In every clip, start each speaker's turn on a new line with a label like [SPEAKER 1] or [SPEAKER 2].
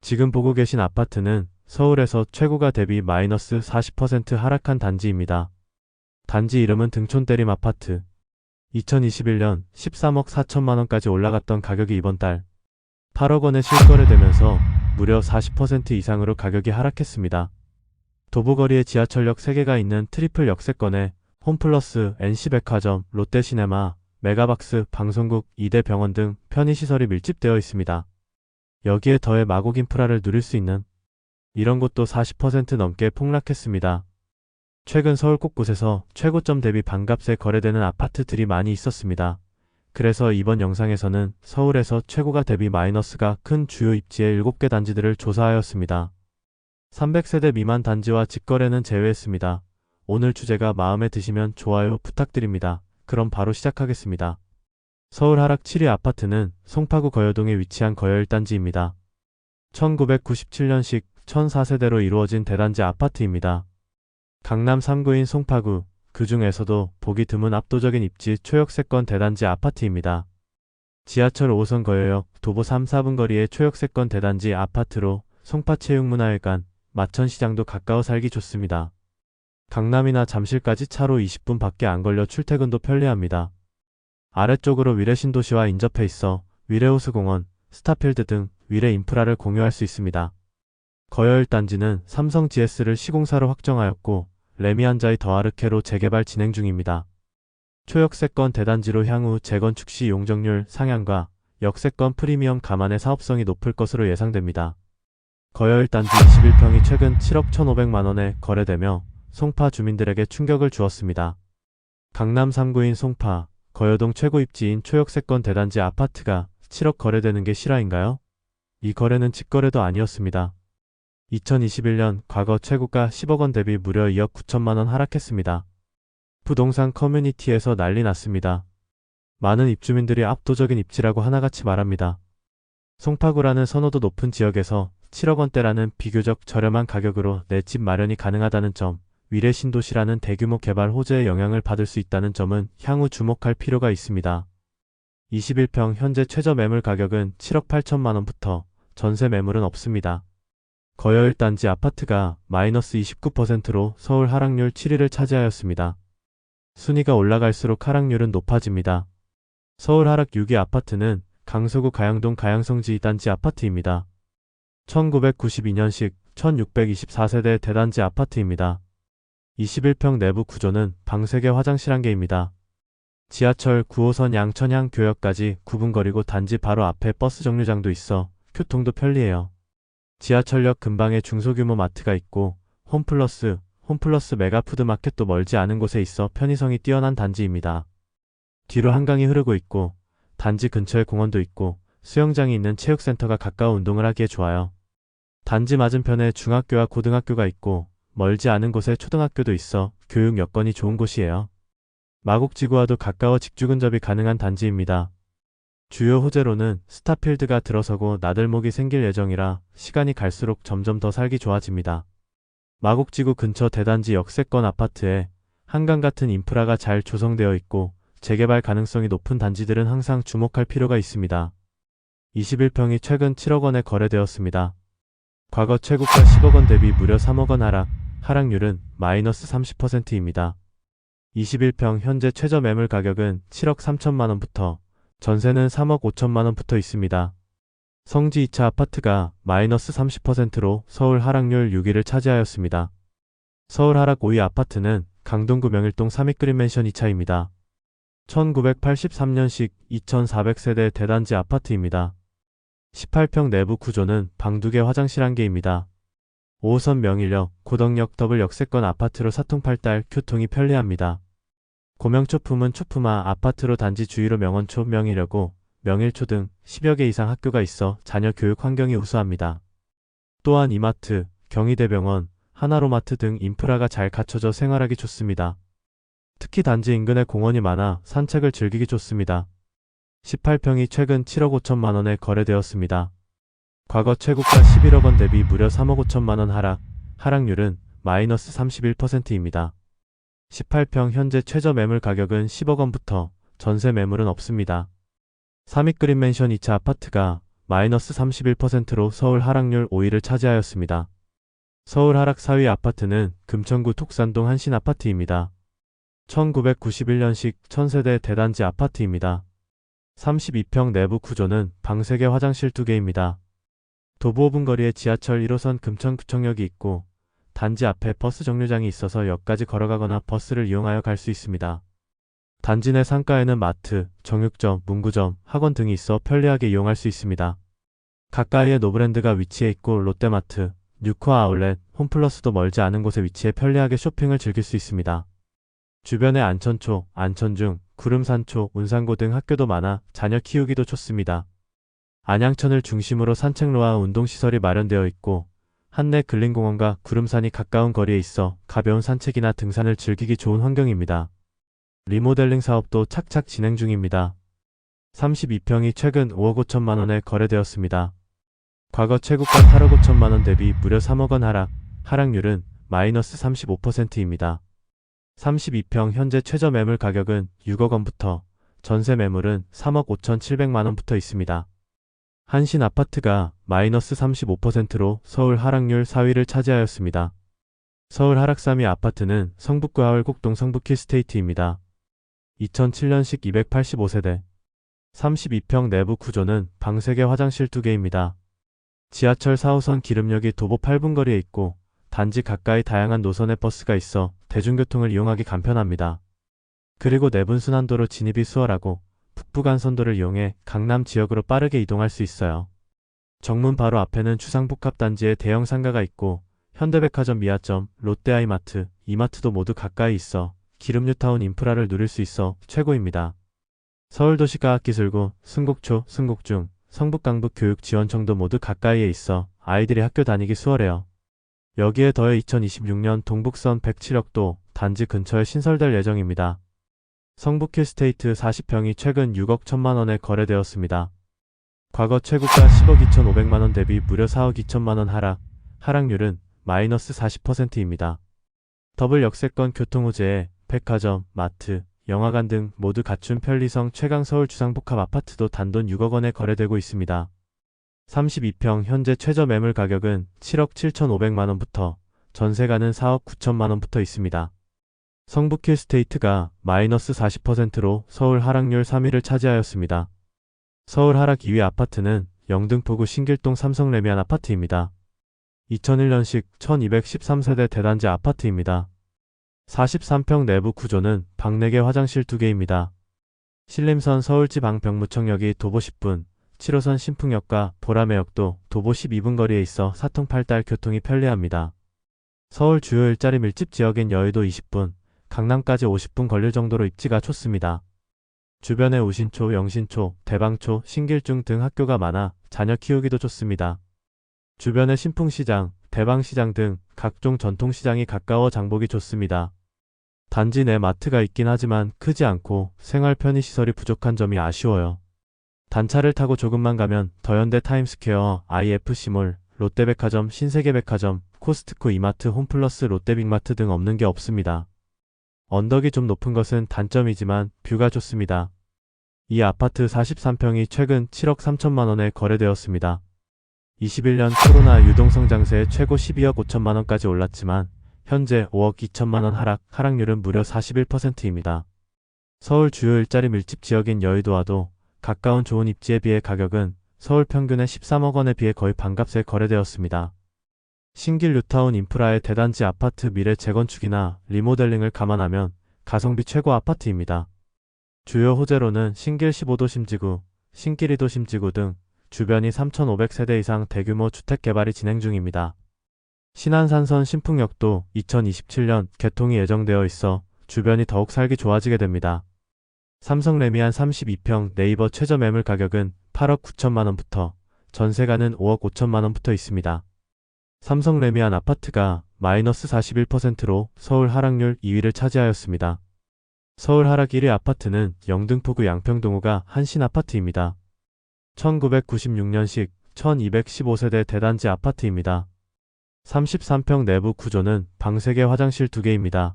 [SPEAKER 1] 지금 보고 계신 아파트는 서울에서 최고가 대비 마이너스 40% 하락한 단지입니다. 단지 이름은 등촌대림 아파트. 2021년 13억 4천만 원까지 올라갔던 가격이 이번 달 8억 원에 실거래되면서 무려 40% 이상으로 가격이 하락했습니다. 도보거리에 지하철역 3개가 있는 트리플 역세권에 홈플러스, NC백화점, 롯데시네마, 메가박스, 방송국, 2대 병원 등 편의시설이 밀집되어 있습니다. 여기에 더해 마곡 인프라를 누릴 수 있는 이런 곳도 40% 넘게 폭락했습니다. 최근 서울 곳곳에서 최고점 대비 반값에 거래되는 아파트들이 많이 있었습니다. 그래서 이번 영상에서는 서울에서 최고가 대비 마이너스가 큰 주요 입지의 7개 단지들을 조사하였습니다. 300세대 미만 단지와 직거래는 제외했습니다. 오늘 주제가 마음에 드시면 좋아요 부탁드립니다. 그럼 바로 시작하겠습니다. 서울 하락 7위 아파트는 송파구 거여동에 위치한 거여 1단지입니다. 1997년식 1004세대로 이루어진 대단지 아파트입니다. 강남 3구인 송파구, 그 중에서도 보기 드문 압도적인 입지 초역세권 대단지 아파트입니다. 지하철 5호선 거여역, 도보 3, 4분 거리의 초역세권 대단지 아파트로 송파체육문화회관, 마천시장도 가까워 살기 좋습니다. 강남이나 잠실까지 차로 20분 밖에 안 걸려 출퇴근도 편리합니다. 아래쪽으로 위례신도시와 인접해 있어 위례호수공원, 스타필드 등 위례 인프라를 공유할 수 있습니다. 거여 1단지는 삼성 GS를 시공사로 확정하였고 레미안자이 더하르케로 재개발 진행 중입니다. 초역세권 대단지로 향후 재건축 시 용적률 상향과 역세권 프리미엄 감안의 사업성이 높을 것으로 예상됩니다. 거여 1단지 21평이 최근 7억 1,500만원에 거래되며 송파 주민들에게 충격을 주었습니다. 강남 3구인 송파, 거여동 최고 입지인 초역세권 대단지 아파트가 7억 거래되는 게 실화인가요? 이 거래는 직거래도 아니었습니다. 2021년 과거 최고가 10억 원 대비 무려 2억 9천만 원 하락했습니다. 부동산 커뮤니티에서 난리 났습니다. 많은 입주민들이 압도적인 입지라고 하나같이 말합니다. 송파구라는 선호도 높은 지역에서 7억 원대라는 비교적 저렴한 가격으로 내 집 마련이 가능하다는 점, 위례 신도시라는 대규모 개발 호재의 영향을 받을 수 있다는 점은 향후 주목할 필요가 있습니다. 21평 현재 최저 매물 가격은 7억 8천만 원부터 전세 매물은 없습니다. 거여 1단지 아파트가 마이너스 29%로 서울 하락률 7위를 차지하였습니다. 순위가 올라갈수록 하락률은 높아집니다. 서울 하락 6위 아파트는 강서구 가양동 가양성지 2단지 아파트입니다. 1992년식 1624세대 대단지 아파트입니다. 21평 내부 구조는 방 3개 화장실 1개입니다. 지하철 9호선 양천향 교역까지 9분 거리고 단지 바로 앞에 버스 정류장도 있어 교통도 편리해요. 지하철역 근방에 중소규모 마트가 있고 홈플러스 메가푸드마켓도 멀지 않은 곳에 있어 편의성이 뛰어난 단지입니다. 뒤로 한강이 흐르고 있고 단지 근처에 공원도 있고 수영장이 있는 체육센터가 가까워 운동을 하기에 좋아요. 단지 맞은편에 중학교와 고등학교가 있고 멀지 않은 곳에 초등학교도 있어 교육 여건이 좋은 곳이에요. 마곡지구와도 가까워 직주 근접이 가능한 단지입니다. 주요 호재로는 스타필드가 들어서고 나들목이 생길 예정이라 시간이 갈수록 점점 더 살기 좋아집니다. 마곡지구 근처 대단지 역세권 아파트에 한강 같은 인프라가 잘 조성되어 있고 재개발 가능성이 높은 단지들은 항상 주목할 필요가 있습니다. 21평이 최근 7억 원에 거래되었습니다. 과거 최고가 10억 원 대비 무려 3억 원 하락률은 마이너스 30%입니다. 21평 현재 최저 매물 가격은 7억 3천만 원부터 전세는 3억 5천만 원 붙어 있습니다. 성지 2차 아파트가 마이너스 30%로 서울 하락률 6위를 차지하였습니다. 서울 하락 5위 아파트는 강동구 명일동 3위 그린맨션 2차입니다. 1983년식 2400세대 대단지 아파트입니다. 18평 내부 구조는 방 2개 화장실 1개입니다. 5호선 명일역, 고덕역 더블 역세권 아파트로 사통팔달 교통이 편리합니다. 고명초품은 초품화 아파트로 단지 주위로 명원초, 명일여고, 명일초 등 10여 개 이상 학교가 있어 자녀 교육 환경이 우수합니다. 또한 이마트, 경희대병원, 하나로마트 등 인프라가 잘 갖춰져 생활하기 좋습니다. 특히 단지 인근에 공원이 많아 산책을 즐기기 좋습니다. 18평이 최근 7억 5천만 원에 거래되었습니다. 과거 최고가 11억 원 대비 무려 3억 5천만 원 하락률은 마이너스 31%입니다. 18평 현재 최저 매물 가격은 10억 원부터 전세 매물은 없습니다. 3위 그린맨션 2차 아파트가 마이너스 31%로 서울 하락률 5위를 차지하였습니다. 서울 하락 4위 아파트는 금천구 톡산동 한신 아파트입니다. 1991년식 1000세대 대단지 아파트입니다. 32평 내부 구조는 방 3개 화장실 2개입니다. 도보 5분 거리에 지하철 1호선 금천구청역이 있고 단지 앞에 버스 정류장이 있어서 역까지 걸어가거나 버스를 이용하여 갈 수 있습니다. 단지 내 상가에는 마트, 정육점, 문구점, 학원 등이 있어 편리하게 이용할 수 있습니다. 가까이에 노브랜드가 위치해 있고 롯데마트, 뉴코아 아울렛, 홈플러스도 멀지 않은 곳에 위치해 편리하게 쇼핑을 즐길 수 있습니다. 주변에 안천초, 안천중, 구름산초, 운산고 등 학교도 많아 자녀 키우기도 좋습니다. 안양천을 중심으로 산책로와 운동시설이 마련되어 있고 한내 근린공원과 구름산이 가까운 거리에 있어 가벼운 산책이나 등산을 즐기기 좋은 환경입니다. 리모델링 사업도 착착 진행 중입니다. 32평이 최근 5억 5천만 원에 거래되었습니다. 과거 최고가 8억 5천만 원 대비 무려 3억 원 하락, 하락률은 마이너스 35%입니다. 32평 현재 최저 매물 가격은 6억 원부터, 전세 매물은 3억 5천7백만 원부터 있습니다. 한신 아파트가 마이너스 35%로 서울 하락률 4위를 차지하였습니다. 서울 하락 3위 아파트는 성북구 하월곡동 성북힐스테이트입니다. 2007년식 285세대, 32평 내부 구조는 방 3개 화장실 2개입니다. 지하철 4호선 기름역이 도보 8분 거리에 있고 단지 가까이 다양한 노선의 버스가 있어 대중교통을 이용하기 간편합니다. 그리고 내분순환도로 진입이 수월하고 북부간선도를 이용해 강남 지역으로 빠르게 이동할 수 있어요. 정문 바로 앞에는 주상복합단지에 대형 상가가 있고 현대백화점, 미아점, 롯데아이마트, 이마트도 모두 가까이 있어 기름뉴타운 인프라를 누릴 수 있어 최고입니다. 서울도시과학기술고, 승곡초, 승곡중, 성북강북교육지원청도 모두 가까이에 있어 아이들이 학교 다니기 수월해요. 여기에 더해 2026년 동북선 107억도 단지 근처에 신설될 예정입니다. 성북힐스테이트 40평이 최근 6억 1천만 원에 거래되었습니다. 과거 최고가 10억 2천5백만 원 대비 무려 4억 2천만 원 하락, 하락률은 마이너스 40%입니다. 더블 역세권 교통호재에 백화점, 마트, 영화관 등 모두 갖춘 편리성 최강 서울 주상복합 아파트도 단돈 6억 원에 거래되고 있습니다. 32평 현재 최저 매물 가격은 7억 7천5백만 원부터, 전세가는 4억 9천만 원부터 있습니다. 성북힐스테이트가 마이너스 40%로 서울 하락률 3위를 차지하였습니다. 서울 하락 2위 아파트는 영등포구 신길동 삼성레미안 아파트입니다. 2001년식 1213세대 대단지 아파트입니다. 43평 내부 구조는 방 4개 화장실 2개입니다. 신림선 서울지방 병무청역이 도보 10분, 7호선 신풍역과 보라매역도 도보 12분 거리에 있어 사통팔달 교통이 편리합니다. 서울 주요 일자리 밀집 지역인 여의도 20분, 강남까지 50분 걸릴 정도로 입지가 좋습니다. 주변에 우신초, 영신초, 대방초, 신길중 등 학교가 많아 자녀 키우기도 좋습니다. 주변에 신풍시장, 대방시장 등 각종 전통시장이 가까워 장보기 좋습니다. 단지 내 마트가 있긴 하지만 크지 않고 생활 편의시설이 부족한 점이 아쉬워요. 단차를 타고 조금만 가면 더현대 타임스퀘어, IFC몰, 롯데백화점, 신세계백화점, 코스트코 이마트, 홈플러스, 롯데빅마트 등 없는 게 없습니다. 언덕이 좀 높은 것은 단점이지만 뷰가 좋습니다. 이 아파트 43평이 최근 7억 3천만 원에 거래되었습니다. 21년 코로나 유동성 장세에 최고 12억 5천만 원까지 올랐지만 현재 5억 2천만 원 하락, 하락률은 무려 41%입니다. 서울 주요 일자리 밀집 지역인 여의도와도 가까운 좋은 입지에 비해 가격은 서울 평균의 13억 원에 비해 거의 반값에 거래되었습니다. 신길 뉴타운 인프라의 대단지 아파트 미래 재건축이나 리모델링을 감안하면 가성비 최고 아파트입니다. 주요 호재로는 신길 15도 심지구, 신길 2도 심지구 등 주변이 3,500세대 이상 대규모 주택 개발이 진행 중입니다. 신안산선 신풍역도 2027년 개통이 예정되어 있어 주변이 더욱 살기 좋아지게 됩니다. 삼성레미안 32평 네이버 최저 매물 가격은 8억 9천만 원부터, 전세가는 5억 5천만 원부터 있습니다. 삼성레미안 아파트가 마이너스 41%로 서울 하락률 2위를 차지하였습니다. 서울 하락 1위 아파트는 영등포구 양평동호가 한신 아파트입니다. 1996년식 1215세대 대단지 아파트입니다. 33평 내부 구조는 방 3개 화장실 2개입니다.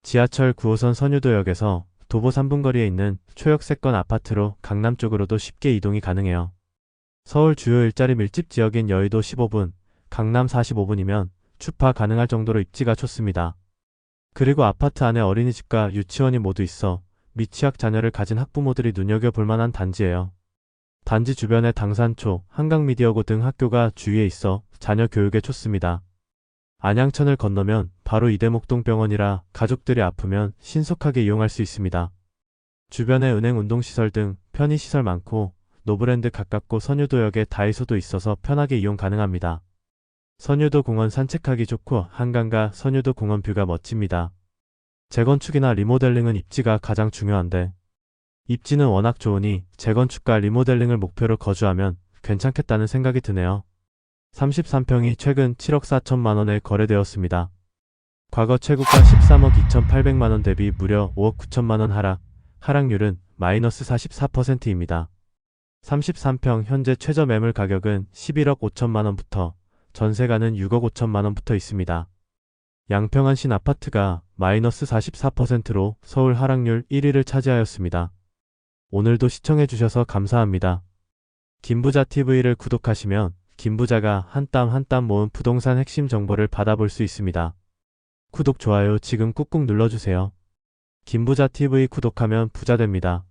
[SPEAKER 1] 지하철 9호선 선유도역에서 도보 3분 거리에 있는 초역세권 아파트로 강남 쪽으로도 쉽게 이동이 가능해요. 서울 주요 일자리 밀집 지역인 여의도 15분, 강남 45분이면 주파 가능할 정도로 입지가 좋습니다. 그리고 아파트 안에 어린이집과 유치원이 모두 있어 미취학 자녀를 가진 학부모들이 눈여겨볼 만한 단지예요. 단지 주변에 당산초, 한강미디어고 등 학교가 주위에 있어 자녀 교육에 좋습니다. 안양천을 건너면 바로 이대목동병원이라 가족들이 아프면 신속하게 이용할 수 있습니다. 주변에 은행, 운동시설 등 편의시설 많고 노브랜드 가깝고 선유도역에 다이소도 있어서 편하게 이용 가능합니다. 선유도 공원 산책하기 좋고 한강과 선유도 공원 뷰가 멋집니다. 재건축이나 리모델링은 입지가 가장 중요한데 입지는 워낙 좋으니 재건축과 리모델링을 목표로 거주하면 괜찮겠다는 생각이 드네요. 33평이 최근 7억 4천만 원에 거래되었습니다. 과거 최고가 13억 2,800만 원 대비 무려 5억 9천만 원 하락률은 마이너스 44%입니다. 33평 현재 최저 매물 가격은 11억 5천만 원부터 전세가는 6억 5천만 원부터 있습니다. 양평안 신아파트가 마이너스 44%로 서울 하락률 1위를 차지하였습니다. 오늘도 시청해주셔서 감사합니다. 김부자TV를 구독하시면 김부자가 한 땀 한 땀 모은 부동산 핵심 정보를 받아볼 수 있습니다. 구독, 좋아요 지금 꾹꾹 눌러주세요. 김부자TV 구독하면 부자 됩니다.